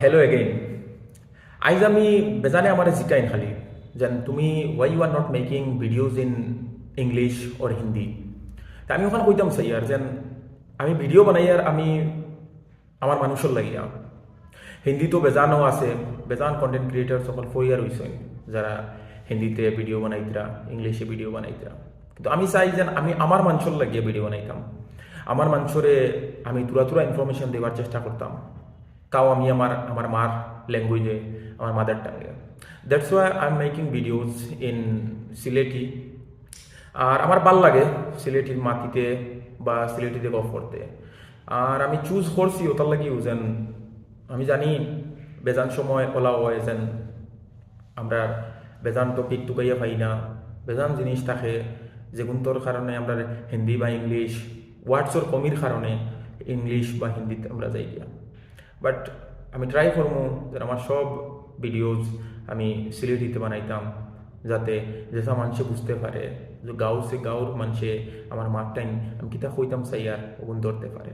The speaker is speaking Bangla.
Hello again. আইজ আমি বেজানে আমার জিকাইন খালি যেন তুমি why you are not making videos in English or Hindi. তা আমি ওখানে কইতাম চাই আর যেন আমি ভিডিও বানাই আর আমি আমার মানুষের লাগিয়া হিন্দি তো বেজানও আছে, বেজান কন্টেন্ট ক্রিয়েটার সকল ফইয়ার হইছেন যারা হিন্দিতে ভিডিও বানাইতরা, ইংলিশে ভিডিও বানাইতরা। কিন্তু আমি চাই যেন আমি আমার মানুষের লাগিয়ে ভিডিও বানাইতাম, আমার মানুষরে আমি তুরা তুরা ইনফরমেশন দেওয়ার চেষ্টা করতাম, তাও আমি আমার আমার মার ল্যাঙ্গুয়েজে, আমার mother tongue. That's why I am making videos in Sylheti. আর আমার ভাল লাগে সিলেটির মাটিতে বা সিলেটিতে গফ করতে। আর আমি চুজ করছি ওটার লাগি যেন আমি জানি বেজান সময় ওলা হয় যেন আমরা বেজান টপিক টুকাইয়া পাই না, বেজান জিনিস থাকে যেগুলোর কারণে আমরা হিন্দি বা ইংলিশ ওয়ার্ডসর কমির কারণে ইংলিশ বা হিন্দিতে আমরা যাই গিয়া। বাট আমি ট্রাই করবো যে আমার সব ভিডিওজ আমি সিলেটিতে বানাইতাম, যাতে যেসব মানুষে বুঝতে পারে যে গাঁও সে গাঁওর মানুষে আমার মাঠটাই আমি কিতা কইতাম চাই আর ওগুন ধরতে পারে।